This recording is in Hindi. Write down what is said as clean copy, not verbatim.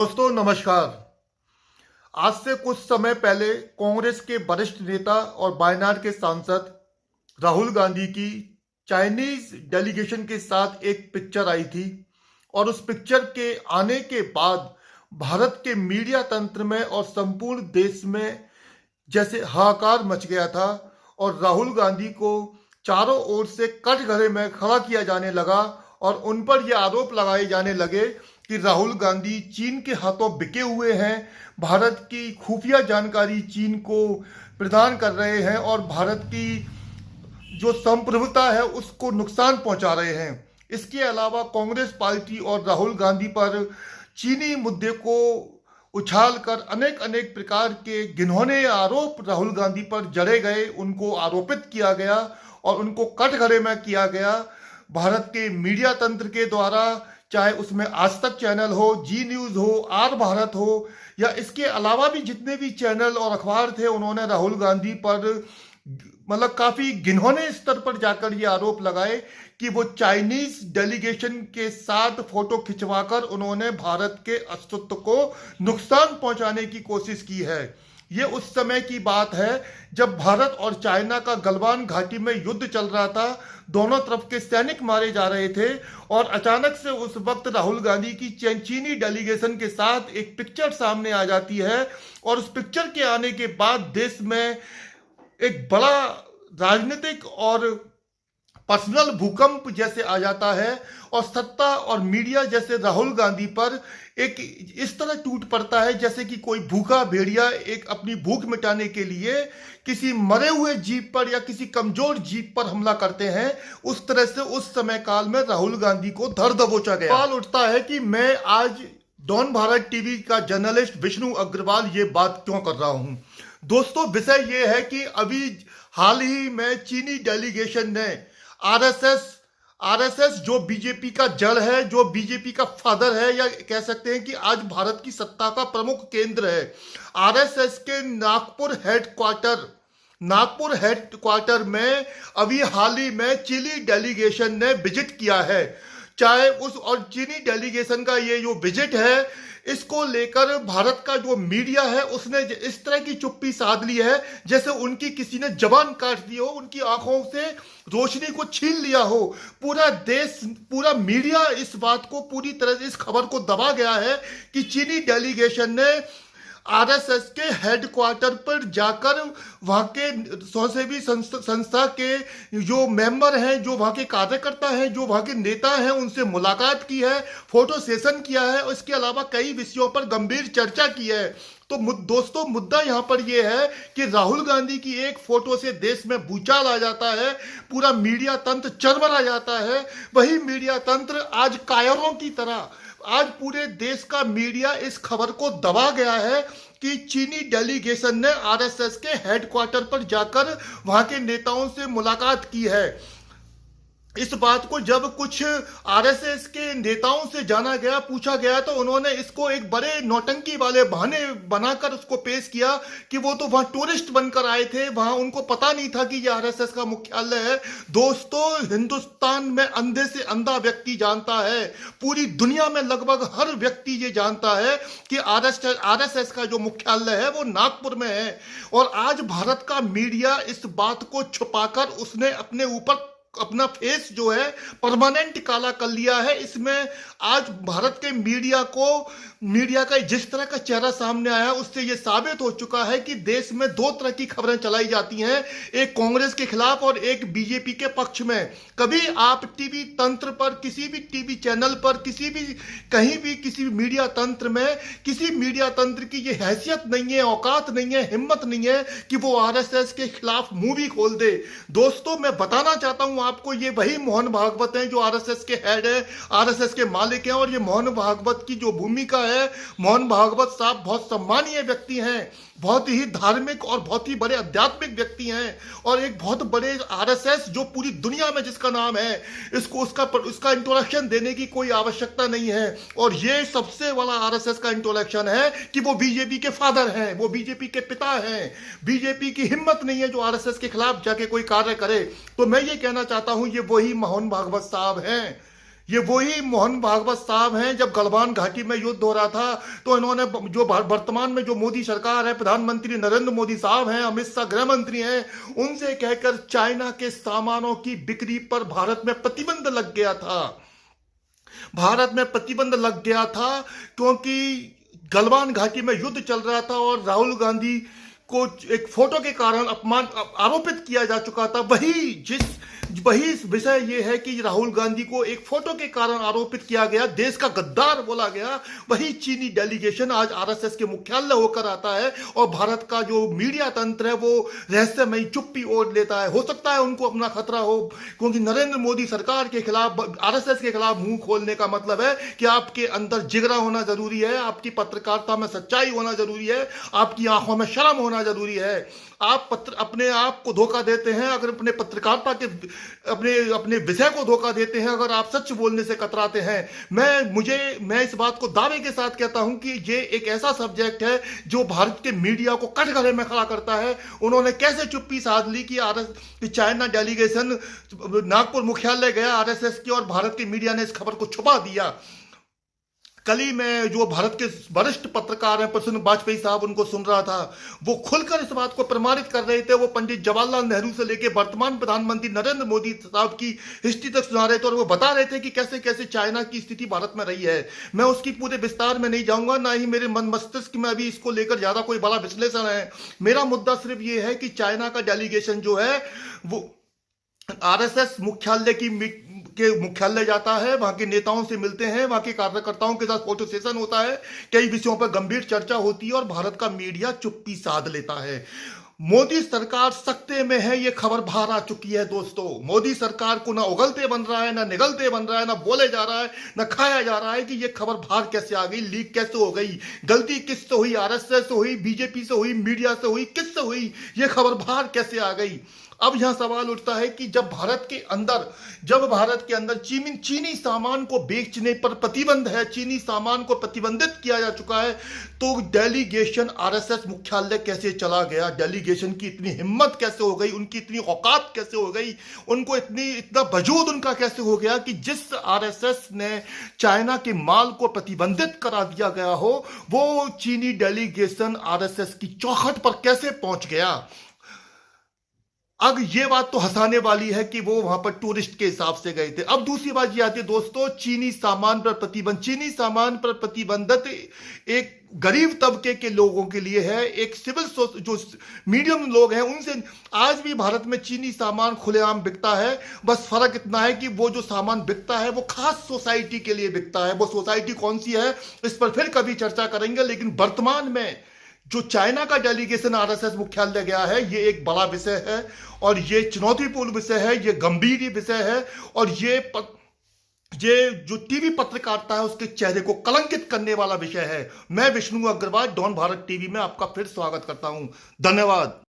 दोस्तों नमस्कार। आज से कुछ समय पहले कांग्रेस के वरिष्ठ नेता और वायनाड के सांसद राहुल गांधी की चाइनीज डेलीगेशन के साथ एक पिक्चर आई थी और उस पिक्चर के आने के बाद भारत के मीडिया तंत्र में और संपूर्ण देश में जैसे हाहाकार मच गया था और राहुल गांधी को चारों ओर से कटघरे में खड़ा किया जाने लगा और उन पर यह आरोप लगाए जाने लगे कि राहुल गांधी चीन के हाथों बिके हुए हैं, भारत की खुफिया जानकारी चीन को प्रदान कर रहे हैं और भारत की जो संप्रभुता है उसको नुकसान पहुंचा रहे हैं। इसके अलावा कांग्रेस पार्टी और राहुल गांधी पर चीनी मुद्दे को उछालकर अनेक अनेक प्रकार के घिनौने आरोप राहुल गांधी पर जड़े गए, उनको आरोपित किया गया और उनको कटघरे में किया गया भारत के मीडिया तंत्र के द्वारा, चाहे उसमें आज तक चैनल हो, जी न्यूज हो, आर भारत हो या इसके अलावा भी जितने भी चैनल और अखबार थे, उन्होंने राहुल गांधी पर मतलब काफी घिनौने स्तर पर जाकर ये आरोप लगाए कि वो चाइनीज डेलीगेशन के साथ फोटो खिंचवाकर उन्होंने भारत के अस्तित्व को नुकसान पहुंचाने की कोशिश की है। ये उस समय की बात है जब भारत और चाइना का गलवान घाटी में युद्ध चल रहा था, दोनों तरफ के सैनिक मारे जा रहे थे और अचानक से उस वक्त राहुल गांधी की चीनी डेलीगेशन के साथ एक पिक्चर सामने आ जाती है और उस पिक्चर के आने के बाद देश में एक बड़ा राजनीतिक और पर्सनल भूकंप जैसे आ जाता है और सत्ता और मीडिया जैसे राहुल गांधी पर एक इस तरह टूट पड़ता है जैसे कि कोई भूखा भेड़िया एक अपनी भूख मिटाने के लिए किसी मरे हुए जीव पर या किसी कमजोर जीव पर हमला करते हैं। उस तरह से उस समय काल में राहुल गांधी को धर दबोचा गया। सवाल उठता है कि मैं आज डॉन भारत टीवी का जर्नलिस्ट विष्णु अग्रवाल ये बात क्यों कर रहा हूं। दोस्तों विषय ये है कि अभी हाल ही में चीनी डेलीगेशन ने आरएसएस जो बीजेपी का जड़ है, जो बीजेपी का फादर है, या कह सकते हैं कि आज भारत की सत्ता का प्रमुख केंद्र है, आरएसएस के नागपुर हेडक्वार्टर में अभी हाल ही में चीनी डेलीगेशन ने विजिट किया है। चाहे उस और चीनी डेलीगेशन का ये जो विजिट है, इसको लेकर भारत का जो मीडिया है उसने इस तरह की चुप्पी साध ली है जैसे उनकी किसी ने जबान काट दी हो, उनकी आंखों से रोशनी को छीन लिया हो। पूरा देश, पूरा मीडिया इस बात को पूरी तरह से इस खबर को दबा गया है कि चीनी डेलीगेशन ने आरएसएस के हेडक्वार्टर पर जाकर वहां के स्वयंसेवी संस्था के जो मेंबर हैं, जो वहां के कार्यकर्ता हैं, जो वहां के नेता हैं, उनसे मुलाकात की है, फोटो सेशन किया है और इसके अलावा कई विषयों पर गंभीर चर्चा की है। तो दोस्तों मुद्दा यहां पर यह है कि राहुल गांधी की एक फोटो से देश में भूचाल आ जाता है, पूरा मीडिया तंत्र चरमरा जाता है। वही मीडिया तंत्र आज कायरों की तरह आज पूरे देश का मीडिया इस खबर को दबा गया है कि चीनी डेलीगेशन ने आरएसएस के हेडक्वार्टर पर जाकर वहां के नेताओं से मुलाकात की है। इस बात को जब कुछ आरएसएस के नेताओं से जाना गया, पूछा गया, तो उन्होंने इसको एक बड़े नौटंकी वाले बहाने बनाकर उसको पेश किया कि वो तो वहां टूरिस्ट बनकर आए थे, वहां उनको पता नहीं था कि ये आरएसएस का मुख्यालय है। दोस्तों हिंदुस्तान में अंधे से अंधा व्यक्ति जानता है, पूरी दुनिया में लगभग हर व्यक्ति ये जानता है कि आरएसएस का जो मुख्यालय है वो नागपुर में है। और आज भारत का मीडिया इस बात को छुपाकर उसने अपने ऊपर अपना फेस जो है परमानेंट काला कर लिया है। इसमें आज भारत के मीडिया का जिस तरह का चेहरा सामने आया उससे यह साबित हो चुका है कि देश में दो तरह की खबरें चलाई जाती हैं, एक कांग्रेस के खिलाफ और एक बीजेपी के पक्ष में। कभी आप टीवी तंत्र पर, किसी भी टीवी चैनल पर, कहीं भी किसी मीडिया तंत्र में किसी मीडिया तंत्र की ये हैसियत नहीं है, औकात नहीं है, हिम्मत नहीं है कि वो आरएसएस के खिलाफ मूवी खोल दे। दोस्तों मैं बताना चाहता हूं आपको, ये वही मोहन भागवत हैं जो आरएसएस के हेड है, आरएसएस के मालिक हैं। और ये मोहन भागवत की जो भूमिका है, मोहन भागवत साहब बहुत सम्मानीय व्यक्ति हैं, बहुत ही धार्मिक और बहुत ही बड़े आध्यात्मिक व्यक्ति हैं और एक बहुत बड़े आरएसएस जो पूरी दुनिया में जिसका नाम है, उसका इंट्रोडक्शन देने की कोई आवश्यकता नहीं है। और ये सबसे बड़ा आरएसएस का इंट्रोडक्शन है कि वो बीजेपी के फादर हैं, वो बीजेपी के पिता हैं। बीजेपी की हिम्मत नहीं है जो आरएसएस के खिलाफ जाके कोई कार्य करे। तो मैं ये कहना चाहता हूं, ये वही मोहन भागवत साहब हैं। ये वही मोहन भागवत साहब हैं। जब गलवान घाटी में युद्ध हो रहा था तो इन्होंने जो वर्तमान में जो मोदी सरकार है, प्रधानमंत्री नरेंद्र मोदी साहब हैं, अमित शाह गृह मंत्री हैं, उनसे कहकर चाइना के सामानों की बिक्री पर भारत में प्रतिबंध लग गया था। भारत में प्रतिबंध लग गया था क्योंकि गलवान घाटी में युद्ध चल रहा था और राहुल गांधी को एक फोटो के कारण अपमान आरोपित किया जा चुका था। वही विषय ये है कि राहुल गांधी को एक फोटो के कारण आरोपित किया गया, देश का गद्दार बोला गया। वही चीनी डेलीगेशन आज आरएसएस के मुख्यालय होकर आता है और भारत का जो मीडिया तंत्र है वो रहस्यमयी चुप्पी ओढ़ लेता है। हो सकता है उनको अपना खतरा हो, क्योंकि नरेंद्र मोदी सरकार के खिलाफ, आरएसएस के खिलाफ मुंह खोलने का मतलब है कि आपके अंदर जिगरा होना जरूरी है, आपकी पत्रकारिता में सच्चाई होना जरूरी है, आपकी आंखों में शर्म होना जरूरी है। आप अपने आप को धोखा देते हैं अगर अपने पत्रकारिता के अपने विषय को धोखा देते हैं, अगर आप सच बोलने से कतराते हैं। मैं इस बात को दावे के साथ कहता हूं कि ये एक ऐसा सब्जेक्ट है जो भारत के मीडिया को कटघरे में खड़ा करता है। उन्होंने कैसे चुप्पी साध ली कि चाइना डेलीगेशन नागपुर मुख्यालय गया आरएसएस की और भारत के मीडिया ने इस खबर को छुपा दिया। कल ही मैं जो भारत के वरिष्ठ पत्रकार हैं प्रसन्न वाजपेयी साहब, उनको सुन रहा था। वो खुलकर इस बात को प्रमाणित कर रहे थे। वो पंडित जवाहरलाल नेहरू से लेकर वर्तमान प्रधानमंत्री नरेंद्र मोदी साहब की हिस्ट्री तक सुना रहे थे और वो बता रहे थे कि कैसे कैसे चाइना की स्थिति भारत में रही है। मैं उसकी पूरे विस्तार में नहीं जाऊंगा, ना ही मेरे मन मस्तिष्क में अभी इसको लेकर ज्यादा कोई बड़ा विश्लेषण है। मेरा मुद्दा सिर्फ ये है कि चाइना का डेलीगेशन जो है वो आरएसएस मुख्यालय जाता है, वहां के नेताओं से मिलते हैं, वहां के कार्यकर्ताओं के साथ फोटो सेशन होता है, कई विषयों पर गंभीर चर्चा होती है और भारत का मीडिया चुप्पी साध लेता है। मोदी सरकार सकते में है, ये खबर बाहर आ चुकी है दोस्तों। मोदी सरकार को ना उगलते बन रहा है, ना निगलते बन रहा है, ना बोले जा रहा है, ना खाया जा रहा है कि ये खबर बाहर कैसे आ गई, लीक कैसे हो गई, गलती किससे हुई, आरएसएस से हुई, बीजेपी से हुई, मीडिया से हुई, किससे हुई, ये खबर बाहर कैसे आ गई। अब यहां सवाल उठता है कि जब भारत के अंदर चीनी सामान को बेचने पर प्रतिबंध है, चीनी सामान को प्रतिबंधित किया जा चुका है, तो डेलीगेशन आरएसएस मुख्यालय कैसे चला गया, डेलीगेशन की इतनी हिम्मत कैसे हो गई, उनकी इतनी औकात कैसे हो गई, उनको इतना वजूद उनका कैसे हो गया कि जिस आरएसएस ने चाइना के माल को प्रतिबंधित करा दिया गया हो, वो चीनी डेलीगेशन आरएसएस की चौखट पर कैसे पहुंच गया। अब ये बात तो हंसाने वाली है कि वो वहां पर टूरिस्ट के हिसाब से गए थे। अब दूसरी बात ये आती है दोस्तों, चीनी सामान पर प्रतिबंधित एक गरीब तबके के लोगों के लिए है, एक जो मीडियम लोग हैं उनसे आज भी भारत में चीनी सामान खुलेआम बिकता है। बस फर्क इतना है कि वो जो सामान बिकता है वो खास सोसाइटी के लिए बिकता है। वो सोसाइटी कौन सी है इस पर फिर कभी चर्चा करेंगे, लेकिन वर्तमान में जो चाइना का डेलीगेशन आरएसएस मुख्यालय गया है, ये एक बड़ा विषय है और ये चुनौतीपूर्ण विषय है, ये गंभीर विषय है और ये जो टीवी पत्रकारिता है उसके चेहरे को कलंकित करने वाला विषय है। मैं विष्णु अग्रवाल, डॉन भारत टीवी में आपका फिर स्वागत करता हूं। धन्यवाद।